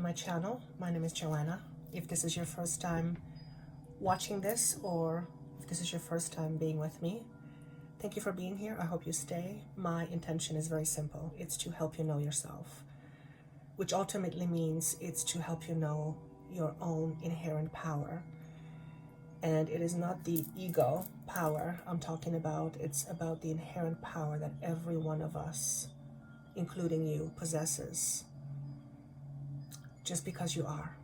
my channel. My name is Joanna. If this is your first time watching this, or if this is your first time being with me, thank you for being here. I hope you stay. My intention is very simple. It's to help you know yourself, which ultimately means it's to help you know your own inherent power. And it is not the ego power I'm talking about. It's about the inherent power that every one of us, including you, possesses, just because you are.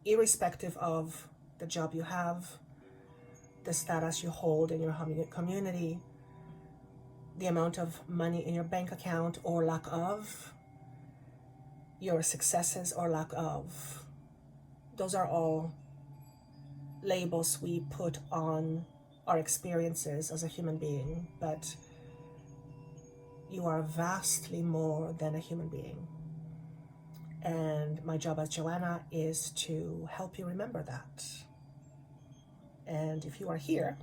Irrespective of the job you have, the status you hold in your community, the amount of money in your bank account or lack of, your successes or lack of. Those are all labels we put on our experiences as a human being, but you are vastly more than a human being. And my job as Joanna is to help you remember that. And if you are here,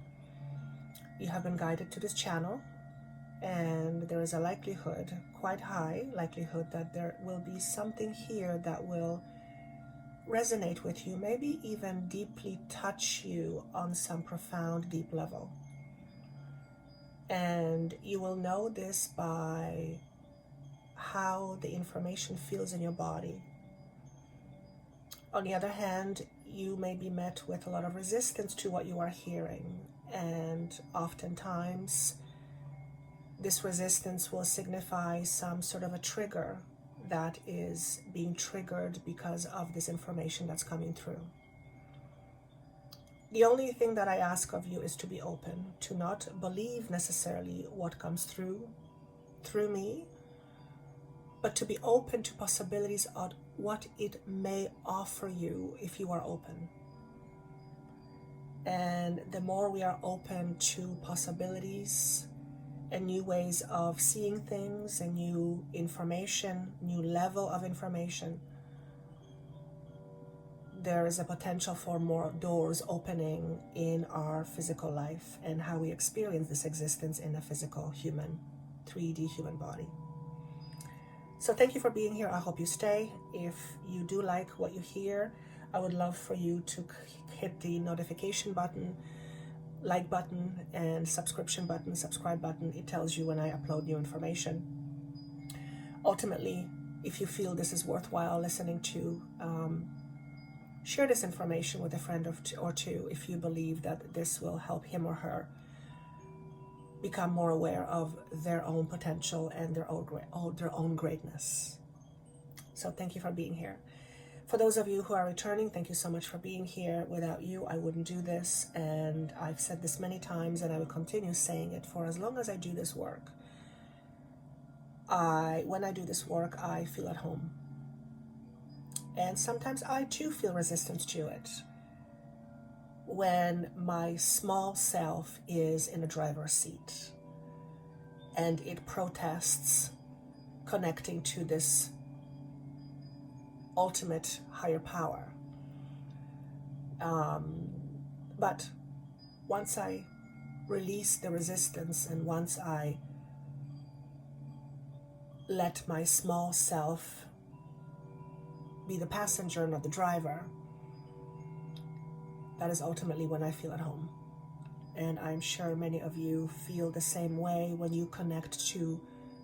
you have been guided to this channel, and there is a likelihood, quite high likelihood, that there will be something here that will resonate with you, maybe even deeply touch you on some profound, deep level. And you will know this by how the information feels in your body. On the other hand, you may be met with a lot of resistance to what you are hearing, and oftentimes this resistance will signify some sort of a trigger that is being triggered because of this information that's coming through. The only thing that I ask of you is to be open, to not believe necessarily what comes through me, but to be open to possibilities of what it may offer you if you are open. And the more we are open to possibilities and new ways of seeing things and new information, new level of information, there is a potential for more doors opening in our physical life and how we experience this existence in a physical human, 3D human body. So thank you for being here. I hope you stay. If you do like what you hear, I would love for you to hit the notification button, like button, and subscribe button. It tells you when I upload new information. Ultimately, if you feel this is worthwhile listening to, share this information with a friend or two if you believe that this will help him or her become more aware of their own potential and their own greatness. So thank you for being here. For those of you who are returning, thank you so much for being here. Without you, I wouldn't do this, and I've said this many times, and I will continue saying it for as long as I do this work. When I do this work, I feel at home. And sometimes I too feel resistance to it when my small self is in a driver's seat and it protests connecting to this ultimate higher power. But once I release the resistance and once I let my small self be the passenger, not the driver, that is ultimately when I feel at home. And I'm sure many of you feel the same way when you connect to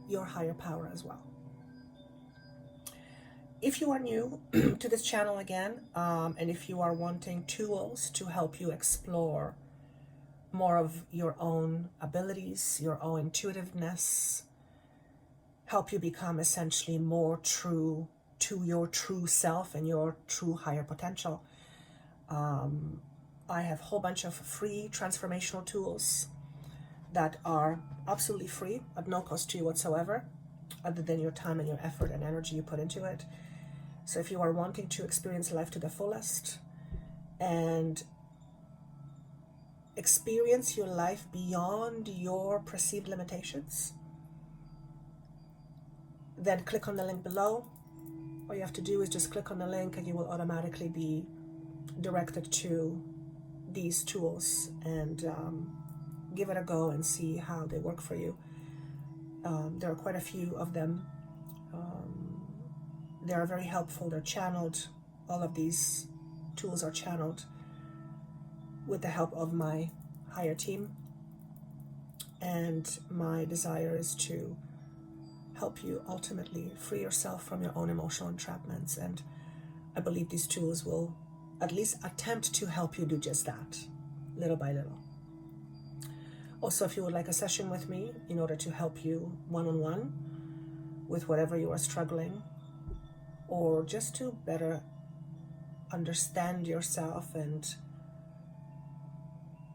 your higher power as well. If you are new to this channel again, and if you are wanting tools to help you explore more of your own abilities, your own intuitiveness, help you become essentially more true to your true self and your true higher potential, I have a whole bunch of free transformational tools that are absolutely free, at no cost to you whatsoever, other than your time and your effort and energy you put into it. So if you are wanting to experience life to the fullest and experience your life beyond your perceived limitations, then click on the link below. All you have to do is just click on the link and you will automatically be directed to these tools, and give it a go and see how they work for you. There are quite a few of them They are very helpful. They're channeled. All of these tools are channeled with the help of my higher team. And my desire is to help you ultimately free yourself from your own emotional entrapments. And I believe these tools will at least attempt to help you do just that, little by little. Also, if you would like a session with me in order to help you one-on-one with whatever you are struggling, or just to better understand yourself and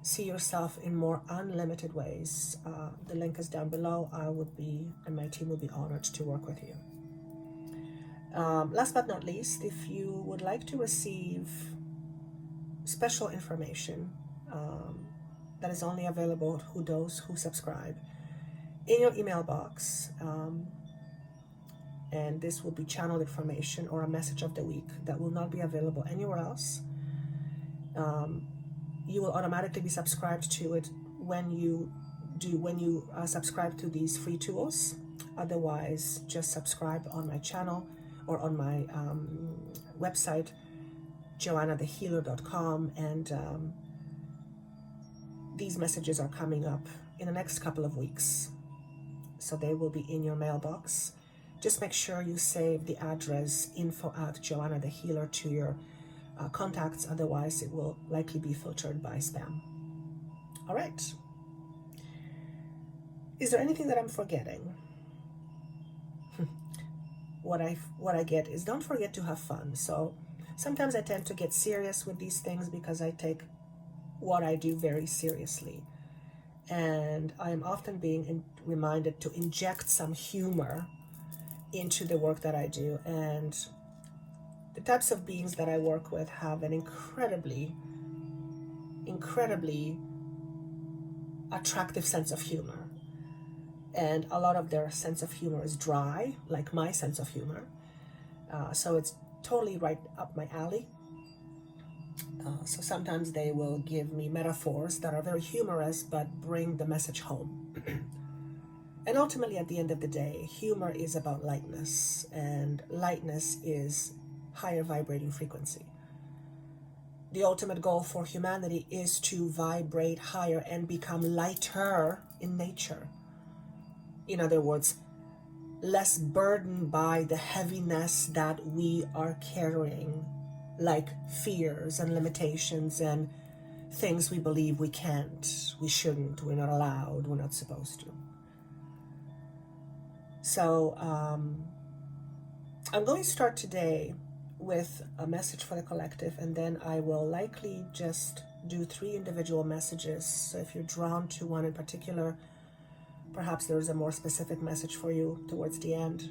see yourself in more unlimited ways, the link is down below. I would be, and my team will be honored to work with you. Last but not least, if you would like to receive special information that is only available to those who subscribe in your email box, and this will be channeled information or a message of the week that will not be available anywhere else. You will automatically be subscribed to it when you subscribe to these free tools. Otherwise, just subscribe on my channel or on my website, joannathehealer.com, and these messages are coming up in the next couple of weeks, so they will be in your mailbox. Just make sure you save the address info@joannathehealer to your contacts, otherwise it will likely be filtered by spam. All right. Is there anything that I'm forgetting? What I get is, don't forget to have fun. So sometimes I tend to get serious with these things because I take what I do very seriously, and I am often being reminded to inject some humor into the work that I do. And the types of beings that I work with have an incredibly attractive sense of humor. And a lot of their sense of humor is dry, like my sense of humor. So it's totally right up my alley. So sometimes they will give me metaphors that are very humorous, but bring the message home. And ultimately, at the end of the day, humor is about lightness, and lightness is higher vibrating frequency. The ultimate goal for humanity is to vibrate higher and become lighter in nature. In other words, less burdened by the heaviness that we are carrying, like fears and limitations and things we believe we can't, we shouldn't, we're not allowed, we're not supposed to. So I'm going to start today with a message for the collective, and then I will likely just do 3 individual messages. So if you're drawn to one in particular, perhaps there's a more specific message for you towards the end.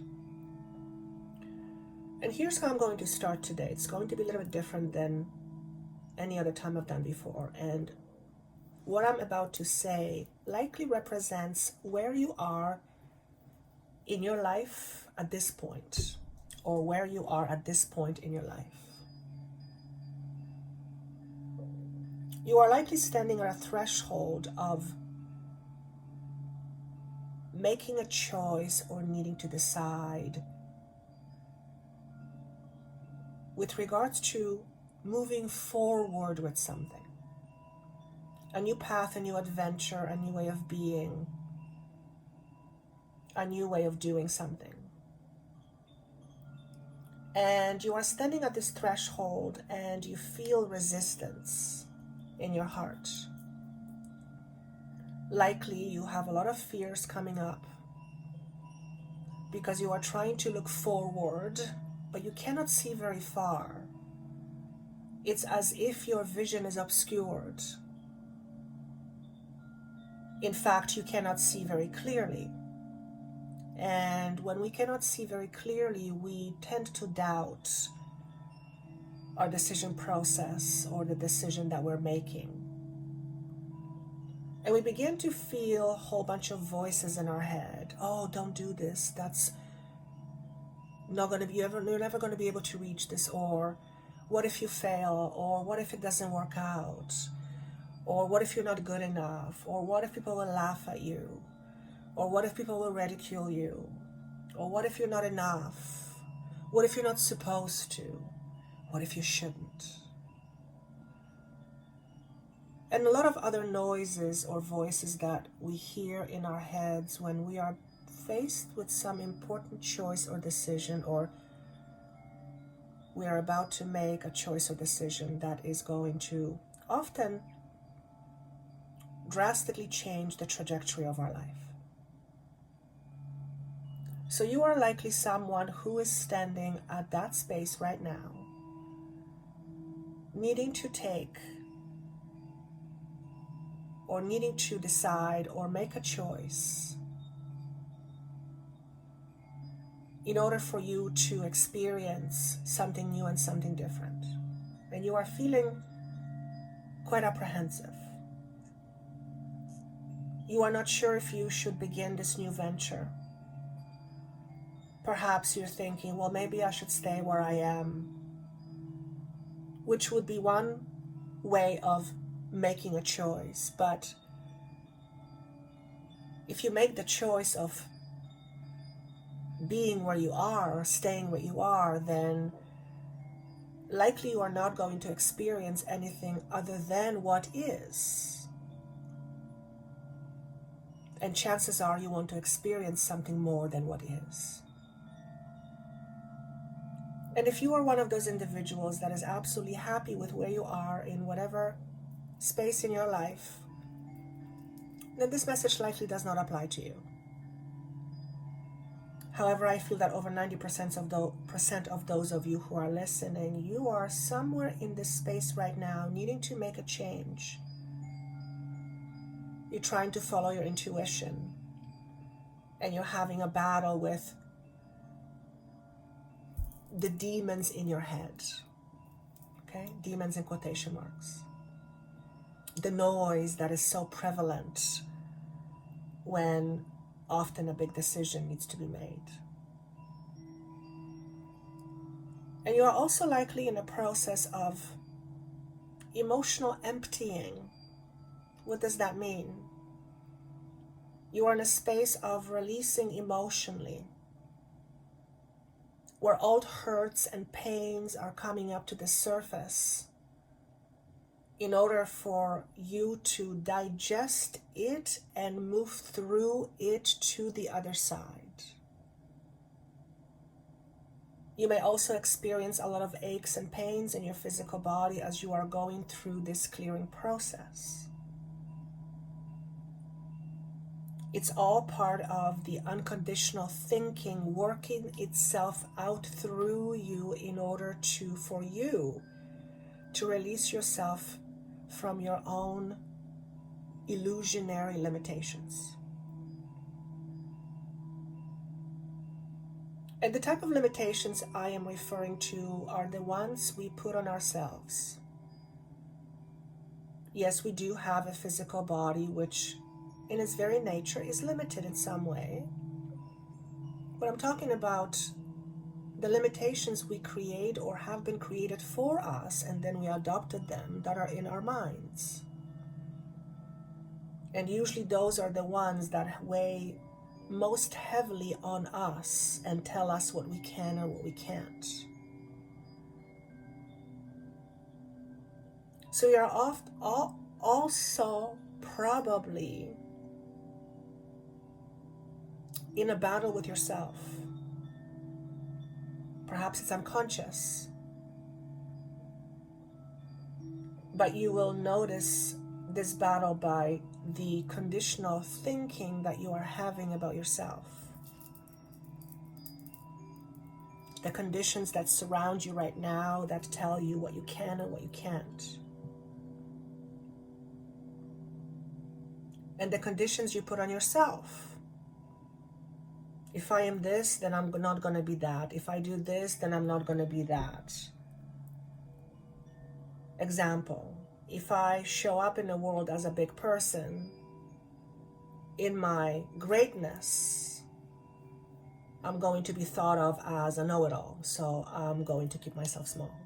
And here's how I'm going to start today. It's going to be a little bit different than any other time I've done before. And what I'm about to say likely represents where you are in your life at this point, or where you are at this point in your life. You are likely standing at a threshold of making a choice or needing to decide with regards to moving forward with something. A new path, a new adventure, a new way of being, a new way of doing something. And you are standing at this threshold and you feel resistance in your heart. Likely you have a lot of fears coming up because you are trying to look forward, but you cannot see very far. It's as if your vision is obscured. In fact, you cannot see very clearly. And when we cannot see very clearly, we tend to doubt our decision process or the decision that we're making. And we begin to feel a whole bunch of voices in our head. Oh, don't do this. That's not going to be, you're never going to be able to reach this. Or what if you fail? Or what if it doesn't work out? Or what if you're not good enough? Or what if people will laugh at you? Or what if people will ridicule you? Or what if you're not enough? What if you're not supposed to? What if you shouldn't? And a lot of other noises or voices that we hear in our heads when we are faced with some important choice or decision, or we are about to make a choice or decision that is going to often drastically change the trajectory of our life. So you are likely someone who is standing at that space right now, needing to take or needing to decide or make a choice in order for you to experience something new and something different. And you are feeling quite apprehensive. You are not sure if you should begin this new venture. Perhaps you're thinking, well, maybe I should stay where I am, which would be one way of making a choice. But if you make the choice of being where you are or staying where you are, then likely you are not going to experience anything other than what is. And chances are you want to experience something more than what is. And if you are one of those individuals that is absolutely happy with where you are in whatever space in your life, then this message likely does not apply to you. However, I feel that over 90% of those of you who are listening, you are somewhere in this space right now needing to make a change. You're trying to follow your intuition, and you're having a battle with the demons in your head. Okay? Demons in quotation marks. The noise that is so prevalent when often a big decision needs to be made. And you are also likely in a process of emotional emptying. What does that mean? You are in a space of releasing emotionally, where old hurts and pains are coming up to the surface in order for you to digest it and move through it to the other side. You may also experience a lot of aches and pains in your physical body as you are going through this clearing process. It's all part of the unconditional thinking working itself out through you in order for you to release yourself from your own illusionary limitations. And the type of limitations I am referring to are the ones we put on ourselves. Yes, we do have a physical body which in its very nature is limited in some way. But I'm talking about the limitations we create or have been created for us, and then we adopted them, that are in our minds. And usually those are the ones that weigh most heavily on us and tell us what we can or what we can't. So you're also probably in a battle with yourself. Perhaps it's unconscious, but you will notice this battle by the conditional thinking that you are having about yourself. The conditions that surround you right now that tell you what you can and what you can't. And the conditions you put on yourself. If I am this, then I'm not going to be that. If I do this, then I'm not going to be that. Example, if I show up in the world as a big person, in my greatness, I'm going to be thought of as a know-it-all, so I'm going to keep myself small.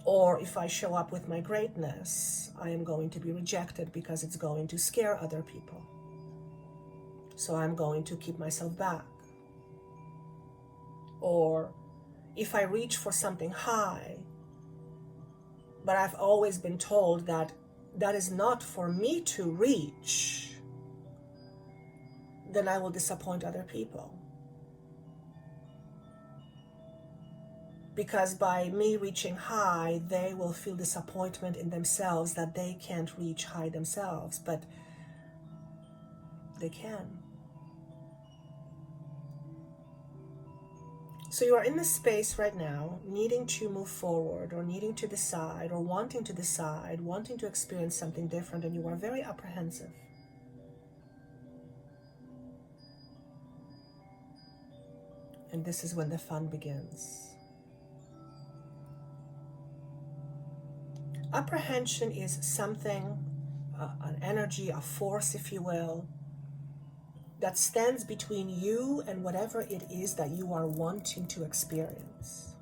Or if I show up with my greatness, I am going to be rejected because it's going to scare other people. So I'm going to keep myself back. Or if I reach for something high, but I've always been told that that is not for me to reach, then I will disappoint other people. Because by me reaching high, they will feel disappointment in themselves that they can't reach high themselves, but they can. So you are in this space right now, needing to move forward, or needing to decide, or wanting to decide, wanting to experience something different, and you are very apprehensive. And this is when the fun begins. Apprehension is something, an energy, a force, if you will, that stands between you and whatever it is that you are wanting to experience.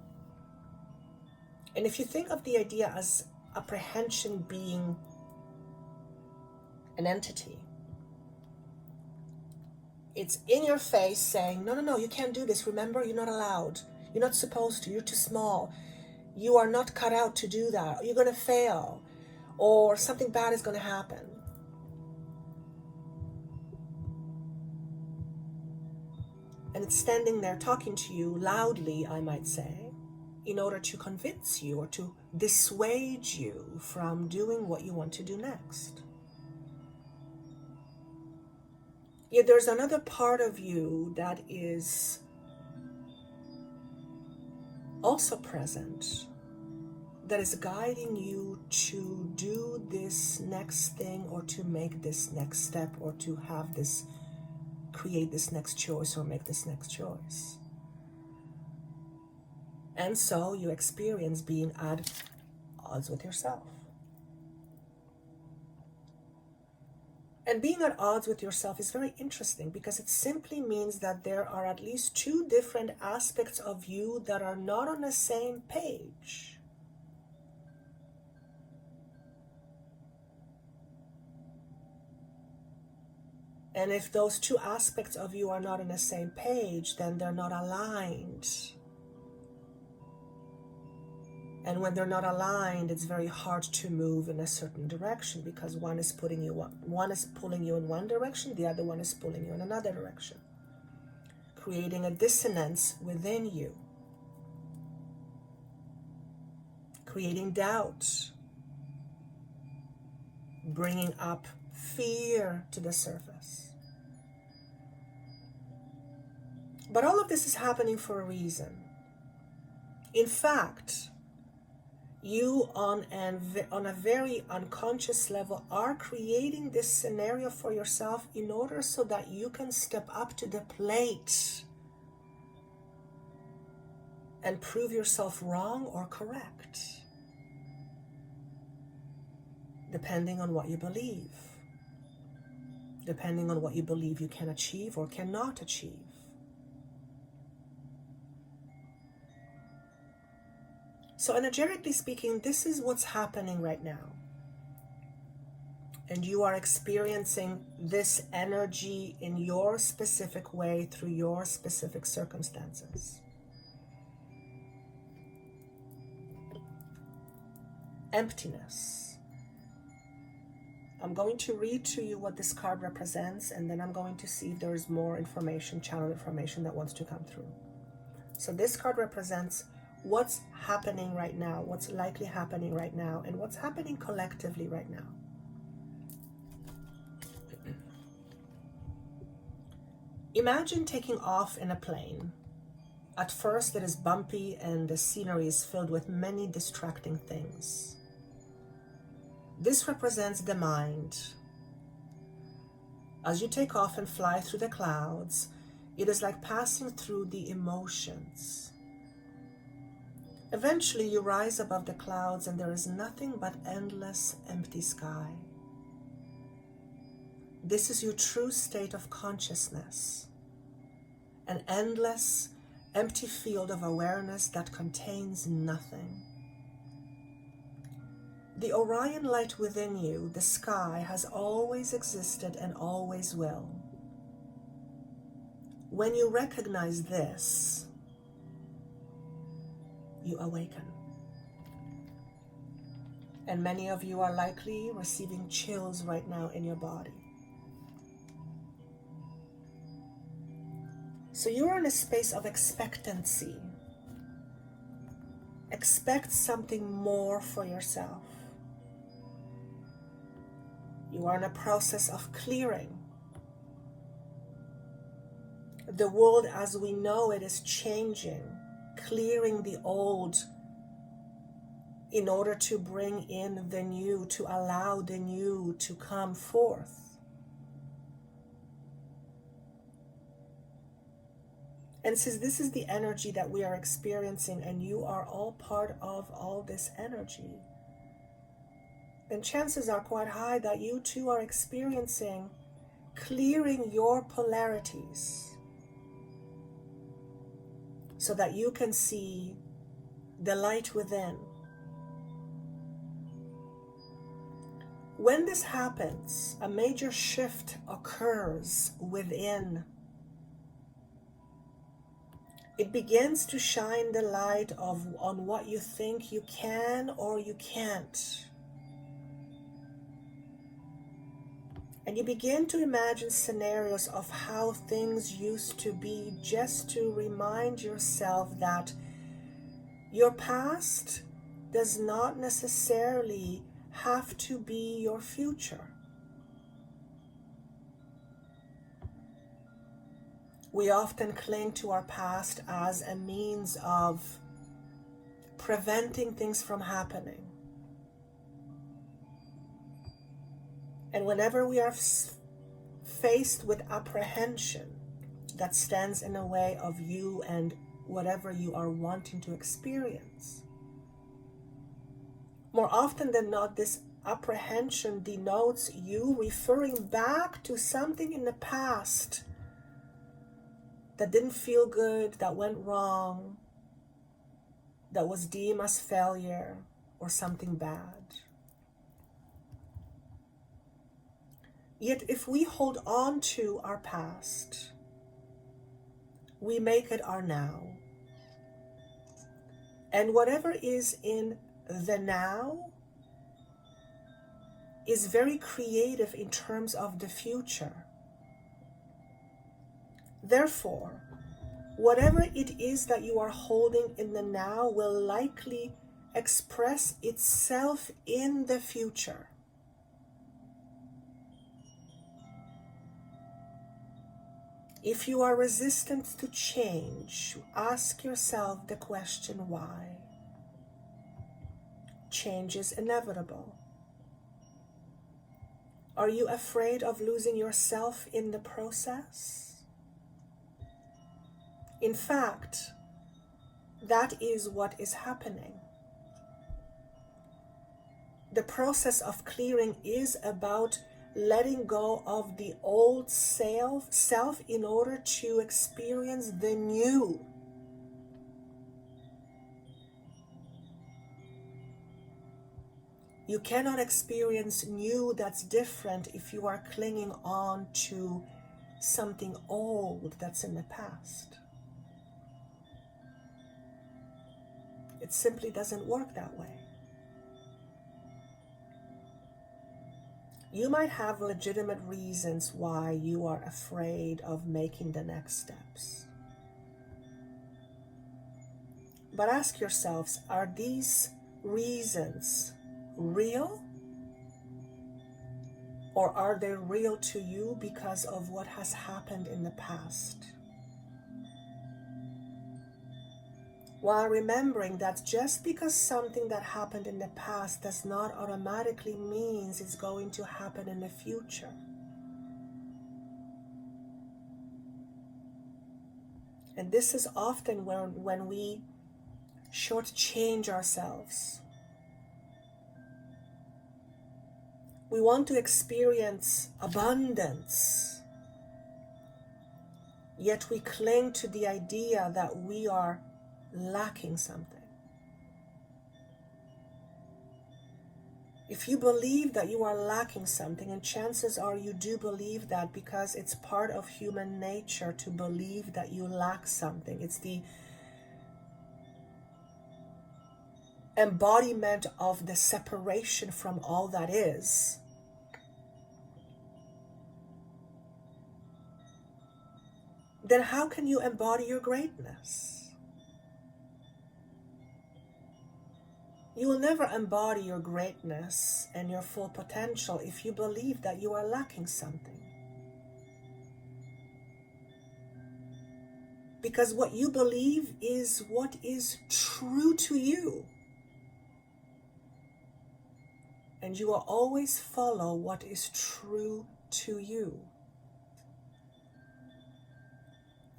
And if you think of the idea as apprehension being an entity, it's in your face saying, no, you can't do this. Remember, you're not allowed. You're not supposed to. You're too small. You are not cut out to do that. You're going to fail, or something bad is going to happen. And it's standing there talking to you loudly, I might say, in order to convince you or to dissuade you from doing what you want to do next. Yet there's another part of you that is also present, that is guiding you to do this next thing, or to make this next step, or to have this, create this next choice, or make this next choice. And so you experience being at odds with yourself. And being at odds with yourself is very interesting, because it simply means that there are at least two different aspects of you that are not on the same page. And if those two aspects of you are not on the same page, then they're not aligned. And when they're not aligned, it's very hard to move in a certain direction, because one is pulling you in one direction, the other one is pulling you in another direction, creating a dissonance within you, creating doubt, bringing up fear to the surface. But all of this is happening for a reason. In fact, you on a very unconscious level are creating this scenario for yourself in order so that you can step up to the plate and prove yourself wrong or correct, depending on what you believe, depending on what you believe you can achieve or cannot achieve. So energetically speaking, this is what's happening right now. And you are experiencing this energy in your specific way through your specific circumstances. Emptiness. I'm going to read to you what this card represents, and then I'm going to see if there is more information, channel information that wants to come through. So this card represents what's happening right now, what's likely happening right now, and what's happening collectively right now. Imagine taking off in a plane. At first it is bumpy and the scenery is filled with many distracting things. This represents the mind. As you take off and fly through the clouds, it is like passing through the emotions. Eventually you rise above the clouds and there is nothing but endless empty sky. This is your true state of consciousness, an endless, empty field of awareness that contains nothing. The Orion light within you, the sky, has always existed and always will. When you recognize this, you awaken. And many of you are likely receiving chills right now in your body. So you're in a space of expectancy. Expect something more for yourself. You are in a process of clearing. The world as we know it is changing, clearing the old in order to bring in the new, to allow the new to come forth. And since this is the energy that we are experiencing and you are all part of all this energy, then chances are quite high that you too are experiencing clearing your polarities so that you can see the light within. When this happens, a major shift occurs within. It begins to shine the light on what you think you can or you can't. And you begin to imagine scenarios of how things used to be, just to remind yourself that your past does not necessarily have to be your future. We often cling to our past as a means of preventing things from happening. And whenever we are faced with apprehension that stands in the way of you and whatever you are wanting to experience, more often than not, this apprehension denotes you referring back to something in the past that didn't feel good, that went wrong, that was deemed as failure or something bad. Yet if we hold on to our past, we make it our now. And whatever is in the now is very creative in terms of the future. Therefore, whatever it is that you are holding in the now will likely express itself in the future. If you are resistant to change, ask yourself the question why. Change is inevitable. Are you afraid of losing yourself in the process? In fact, that is what is happening. The process of clearing is about letting go of the old self in order to experience the new. You cannot experience new that's different if you are clinging on to something old that's in the past. It simply doesn't work that way. You might have legitimate reasons why you are afraid of making the next steps. But ask yourselves, are these reasons real? Or are they real to you because of what has happened in the past? While remembering that just because something that happened in the past does not automatically mean it's going to happen in the future. And this is often when we shortchange ourselves. We want to experience abundance, yet we cling to the idea that we are lacking something. If you believe that you are lacking something, and chances are you do believe that because it's part of human nature to believe that you lack something. It's the embodiment of the separation from all that is, then how can you embody your greatness? You will never embody your greatness and your full potential if you believe that you are lacking something. Because what you believe is what is true to you. And you will always follow what is true to you.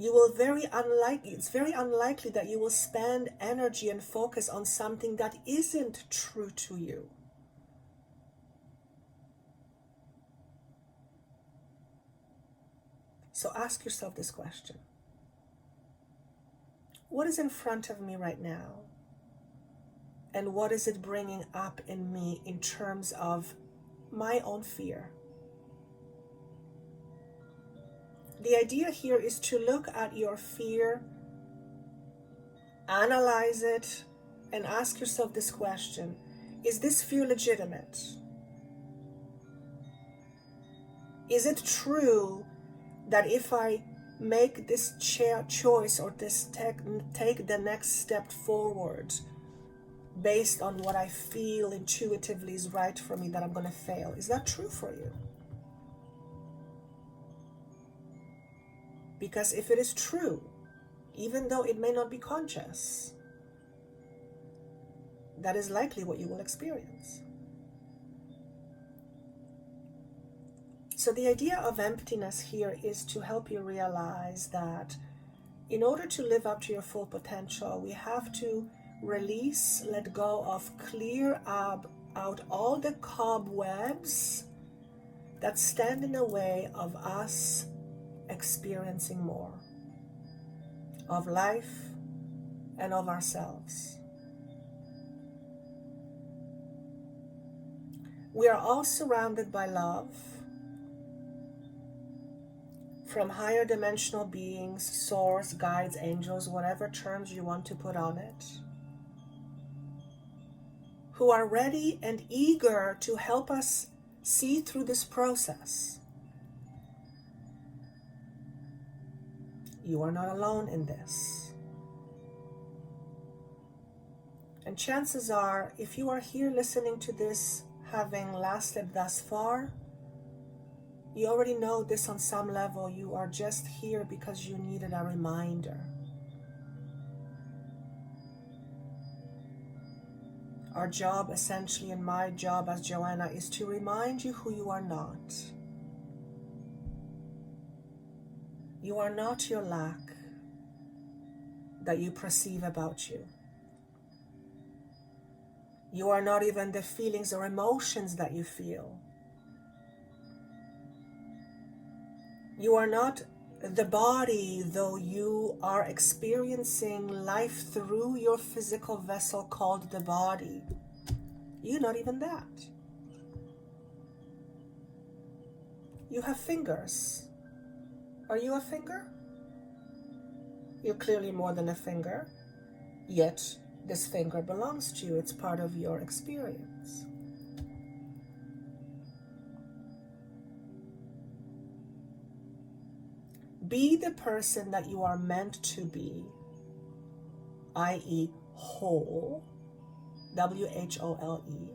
It's very unlikely that you will spend energy and focus on something that isn't true to you. So ask yourself this question. What is in front of me right now? And what is it bringing up in me in terms of my own fear? The idea here is to look at your fear, analyze it, and ask yourself this question. Is this fear legitimate? Is it true that if I make this choice or take the next step forward based on what I feel intuitively is right for me, that I'm going to fail? Is that true for you? Because if it is true, even though it may not be conscious, that is likely what you will experience. So the idea of emptiness here is to help you realize that in order to live up to your full potential, we have to release, let go of, clear out all the cobwebs that stand in the way of us experiencing more of life and of ourselves. We are all surrounded by love from higher dimensional beings, source, guides, angels, whatever terms you want to put on it, who are ready and eager to help us see through this process. You are not alone in this. And chances are, if you are here listening to this, having lasted thus far, you already know this on some level. You are just here because you needed a reminder. Our job, essentially, and my job as Joanna, is to remind you who you are not. You are not your lack that you perceive about you. You are not even the feelings or emotions that you feel. You are not the body, though you are experiencing life through your physical vessel called the body. You're not even that. You have fingers. Are you a finger? You're clearly more than a finger, yet this finger belongs to you. It's part of your experience. Be the person that you are meant to be, i.e. whole, W-H-O-L-E,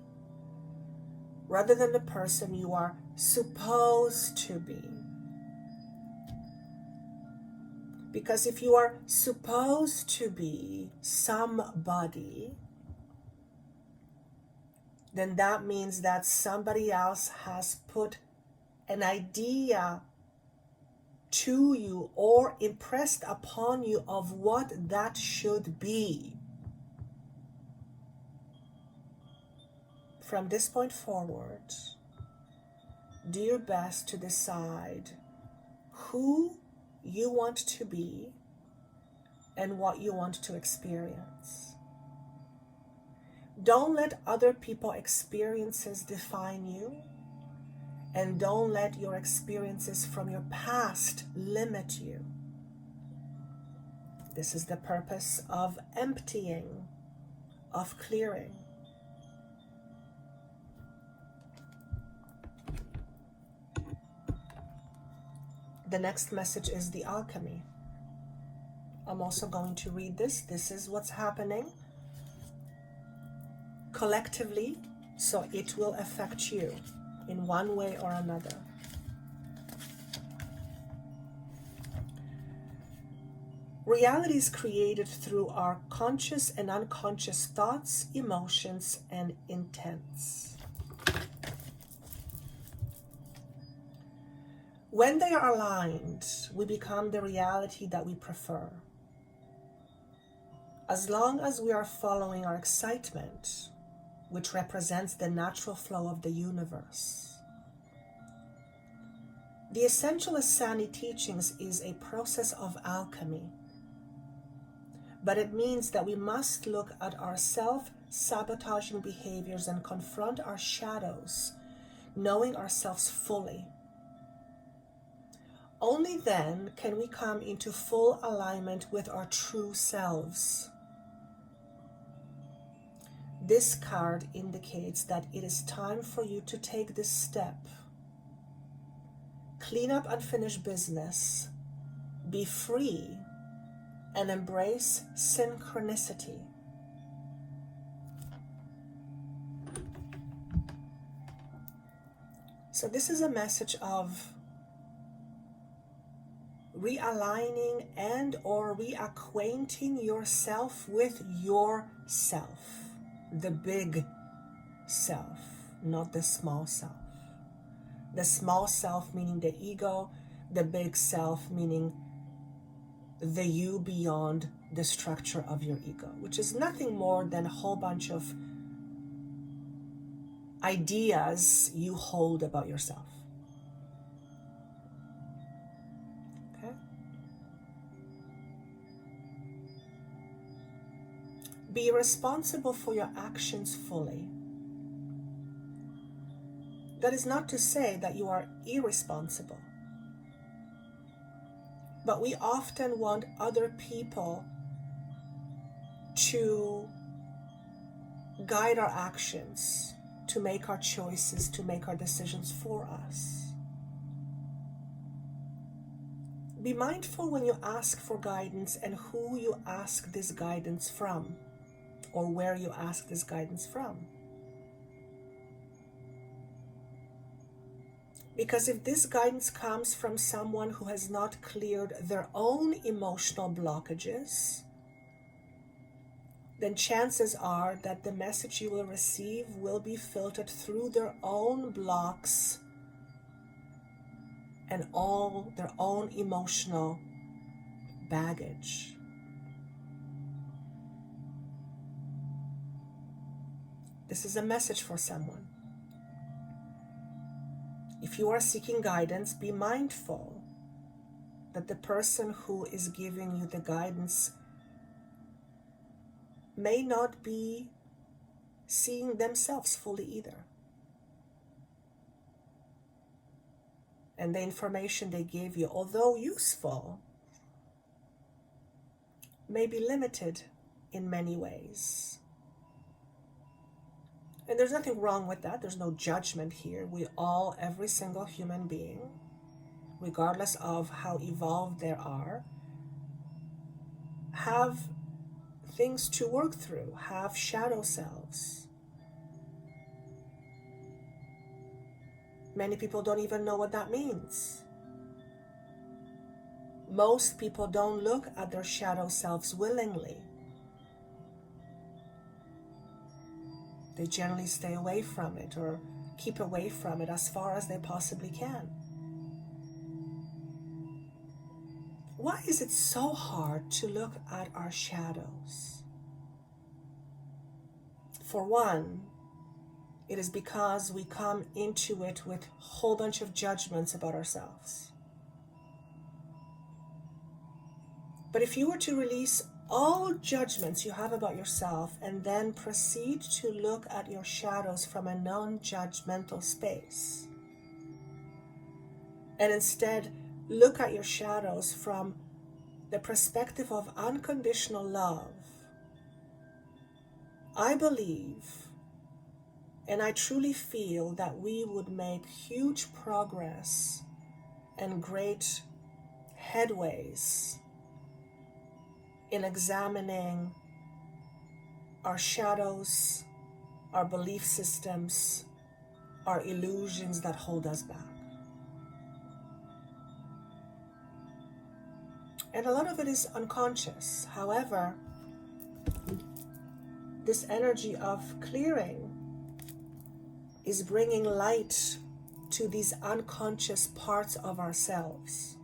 rather than the person you are supposed to be. Because if you are supposed to be somebody, then that means that somebody else has put an idea to you or impressed upon you of what that should be. From this point forward, do your best to decide who you want to be and what you want to experience. Don't let other people's experiences define you, and don't let your experiences from your past limit you. This is the purpose of emptying of clearing. The next message is the alchemy. I'm also going to read this. This is what's happening collectively, so it will affect you in one way or another. Reality is created through our conscious and unconscious thoughts, emotions, and intents. When they are aligned, we become the reality that we prefer. As long as we are following our excitement, which represents the natural flow of the universe. The Essential Asani teachings is a process of alchemy, but it means that we must look at our self-sabotaging behaviors and confront our shadows, knowing ourselves fully. Only then can we come into full alignment with our true selves. This card indicates that it is time for you to take this step. Clean up unfinished business, be free, and embrace synchronicity. So this is a message of realigning and or reacquainting yourself with yourself. The big self, not the small self. The small self meaning the ego, the big self meaning the you beyond the structure of your ego, which is nothing more than a whole bunch of ideas you hold about yourself. Okay? Be responsible for your actions fully. That is not to say that you are irresponsible. But we often want other people to guide our actions, to make our choices, to make our decisions for us. Be mindful when you ask for guidance and who you ask this guidance from, or where you ask this guidance from. Because if this guidance comes from someone who has not cleared their own emotional blockages, then chances are that the message you will receive will be filtered through their own blocks and all their own emotional baggage. This is a message for someone. If you are seeking guidance, be mindful that the person who is giving you the guidance may not be seeing themselves fully either. And the information they gave you, although useful, may be limited in many ways. And there's nothing wrong with that. There's no judgment here. We all, every single human being, regardless of how evolved they are, have things to work through, have shadow selves. Many people don't even know what that means. Most people don't look at their shadow selves willingly. They generally stay away from it or keep away from it as far as they possibly can. Why is it so hard to look at our shadows? For one, it is because we come into it with a whole bunch of judgments about ourselves. But if you were to release all judgments you have about yourself and then proceed to look at your shadows from a non-judgmental space, and instead look at your shadows from the perspective of unconditional love, I believe and I truly feel that we would make huge progress and great headways in examining our shadows, our belief systems, our illusions that hold us back. And a lot of it is unconscious. However, this energy of clearing is bringing light to these unconscious parts of ourselves.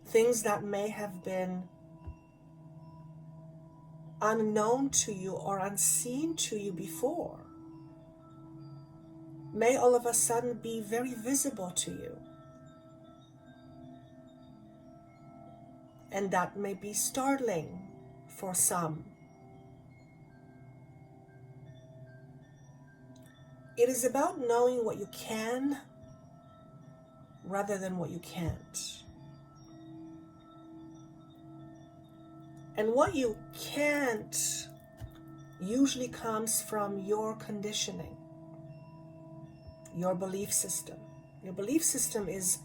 Things that may have been unknown to you or unseen to you before may all of a sudden be very visible to you. And that may be startling for some. It is about knowing what you can rather than what you can't. And what you can't usually comes from your conditioning, your belief system. Your belief system is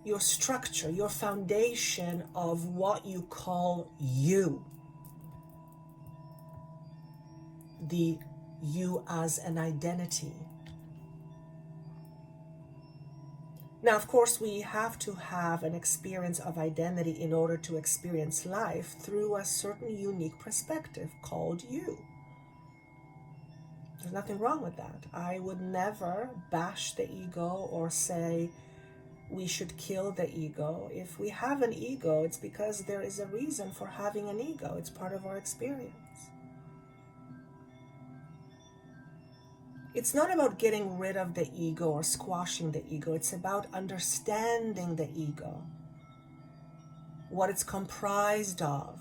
your structure, your foundation of what you call you. The you as an identity. Now, of course, we have to have an experience of identity in order to experience life through a certain unique perspective called you. There's nothing wrong with that. I would never bash the ego or say we should kill the ego. If we have an ego, it's because there is a reason for having an ego. It's part of our experience. It's not about getting rid of the ego or squashing the ego. It's about understanding the ego, what it's comprised of,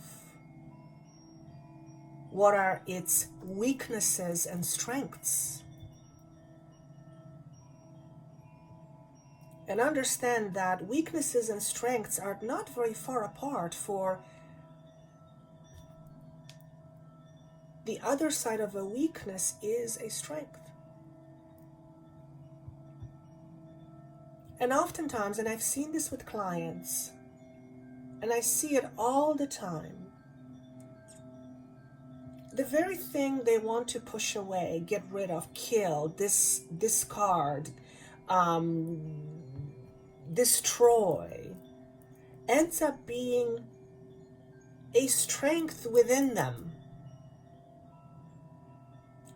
what are its weaknesses and strengths. And understand that weaknesses and strengths are not very far apart, for the other side of a weakness is a strength. And oftentimes, and I've seen this with clients, and I see it all the time, the very thing they want to push away, get rid of, kill, discard, destroy, ends up being a strength within them.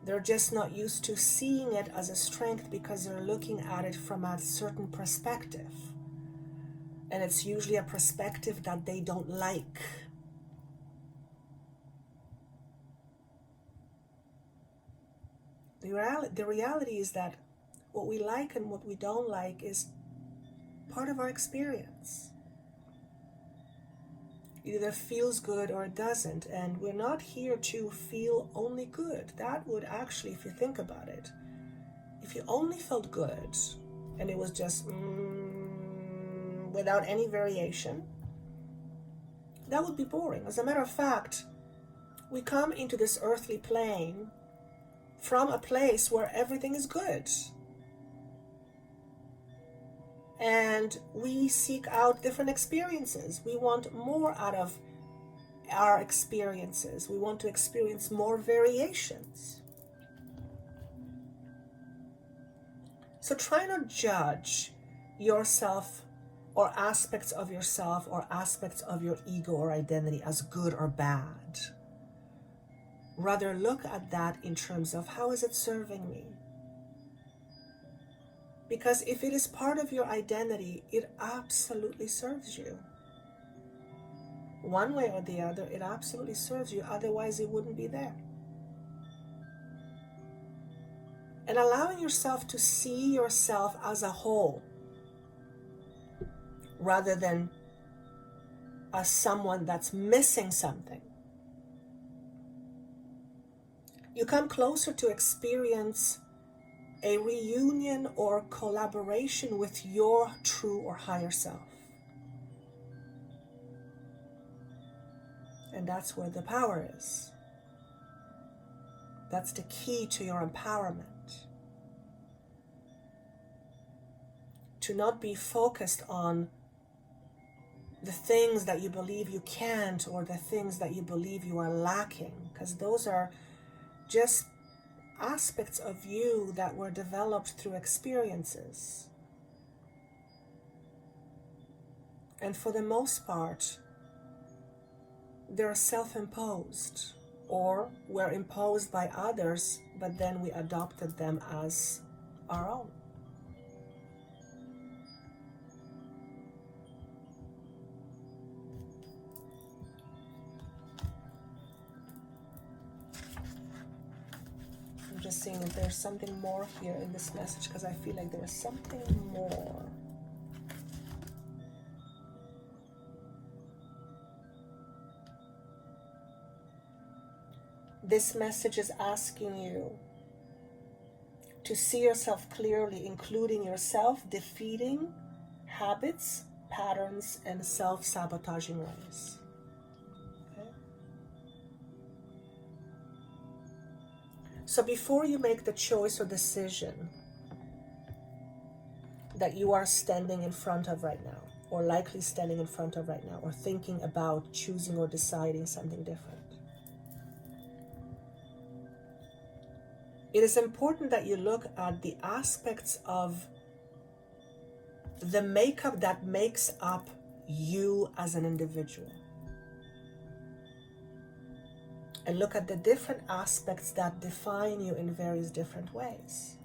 They're just not used to seeing it as a strength because they're looking at it from a certain perspective. And it's usually a perspective that they don't like. The reality is that what we like and what we don't like is part of our experience. It either feels good or it doesn't, and we're not here to feel only good. That would actually, if you think about it, if you only felt good and it was just without any variation, that would be boring. As a matter of fact, we come into this earthly plane from a place where everything is good. And we seek out different experiences. We want more out of our experiences. We want to experience more variations. So try not judge yourself or aspects of yourself or aspects of your ego or identity as good or bad. Rather, look at that in terms of how is it serving me? Because if it is part of your identity, it absolutely serves you. One way or the other, it absolutely serves you. Otherwise, it wouldn't be there. And allowing yourself to see yourself as a whole, rather than as someone that's missing something. You come closer to experience a reunion or collaboration with your true or higher self. And And that's where the power is. That's the key to your empowerment. To not be focused on the things that you believe you can't, or the things that you believe you are lacking, because those are just aspects of you that were developed through experiences. And for the most part, they're self-imposed, or were imposed by others, but then we adopted them as our own. I'm just seeing if there's something more here in this message, because I feel like there is something more. This message is asking you to see yourself clearly, including your self-defeating habits, patterns, and self-sabotaging ways. Okay? So before you make the choice or decision that you are standing in front of right now, or likely standing in front of right now, or thinking about choosing or deciding something different, it is important that you look at the aspects of the makeup that makes up you as an individual. And look at the different aspects that define you in various different ways.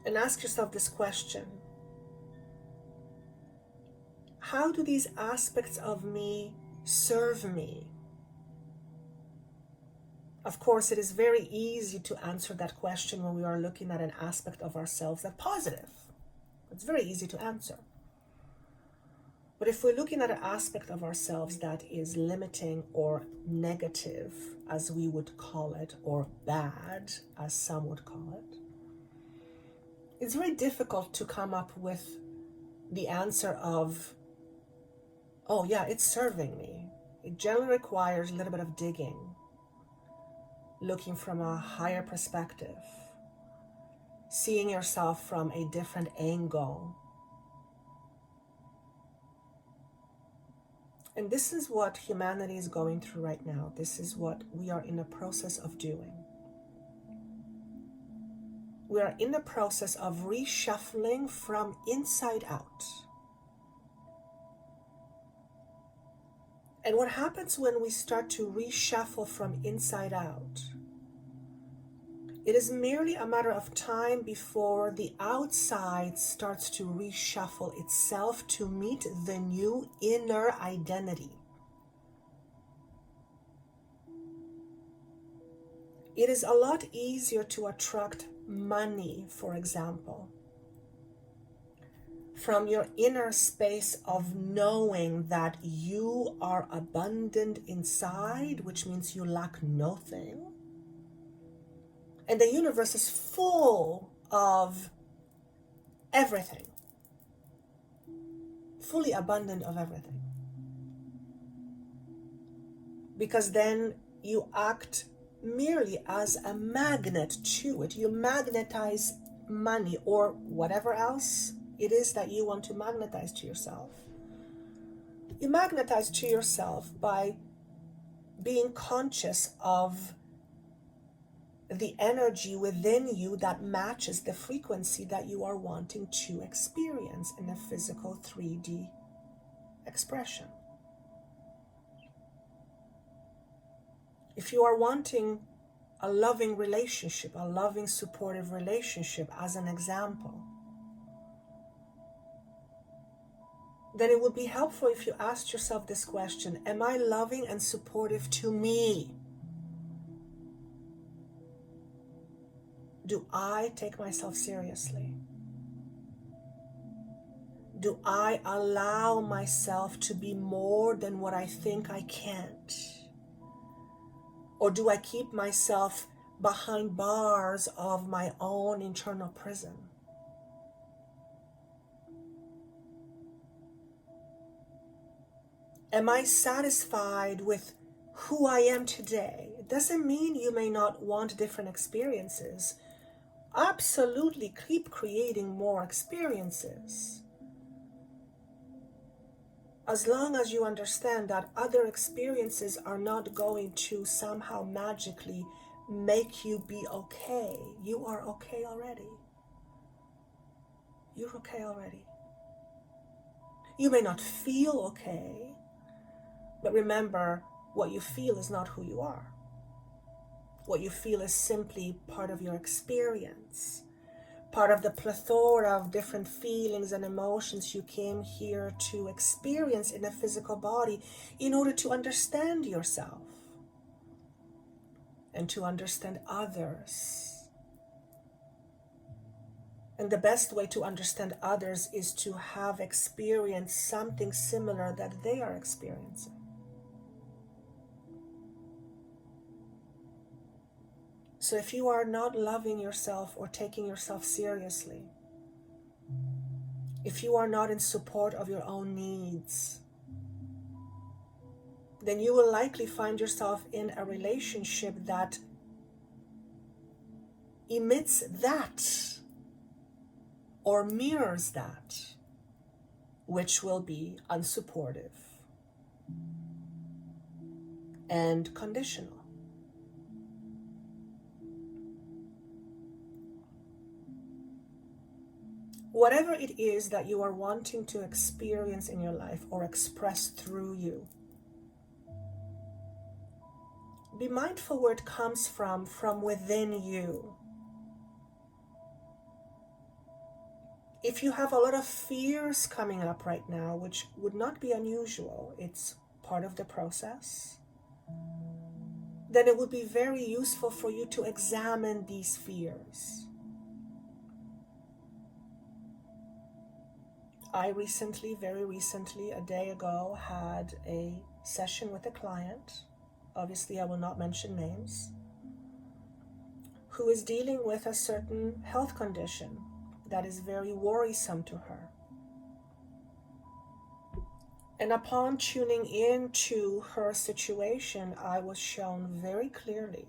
And ask yourself this question: how do these aspects of me serve me? Of course, it is very easy to answer that question when we are looking at an aspect of ourselves that's positive. It's very easy to answer. But if we're looking at an aspect of ourselves that is limiting or negative, as we would call it, or bad, as some would call it, it's very difficult to come up with the answer of, oh yeah, it's serving me. It generally requires a little bit of digging, looking from a higher perspective, seeing yourself from a different angle. And this is what humanity is going through right now. This is what we are in the process of doing. We are in the process of reshuffling from inside out. And what happens when we start to reshuffle from inside out? It is merely a matter of time before the outside starts to reshuffle itself to meet the new inner identity. It is a lot easier to attract money, for example, from your inner space of knowing that you are abundant inside, which means you lack nothing. And the universe is full of everything, fully abundant of everything. Because then you act merely as a magnet to it. You magnetize money or whatever else it is that you want to magnetize to yourself. You magnetize to yourself by being conscious of the energy within you that matches the frequency that you are wanting to experience in a physical 3D expression. If you are wanting a loving relationship, a loving, supportive relationship, as an example, then it would be helpful if you asked yourself this question: am I loving and supportive to me? Do I take myself seriously? Do I allow myself to be more than what I think I can't? Or do I keep myself behind bars of my own internal prison? Am I satisfied with who I am today? It doesn't mean you may not want different experiences. Absolutely keep creating more experiences. As long as you understand that other experiences are not going to somehow magically make you be okay. You are okay already. You're okay already. You may not feel okay, but remember, what you feel is not who you are. What you feel is simply part of your experience, part of the plethora of different feelings and emotions you came here to experience in a physical body in order to understand yourself and to understand others. And the best way to understand others is to have experienced something similar that they are experiencing. So if you are not loving yourself or taking yourself seriously, if you are not in support of your own needs, then you will likely find yourself in a relationship that emits that or mirrors that, which will be unsupportive and conditional. Whatever it is that you are wanting to experience in your life or express through you, be mindful where it comes from within you. If you have a lot of fears coming up right now, which would not be unusual, it's part of the process, then it would be very useful for you to examine these fears. I very recently, a day ago, had a session with a client, obviously I will not mention names, who is dealing with a certain health condition that is very worrisome to her. And upon tuning into her situation, I was shown very clearly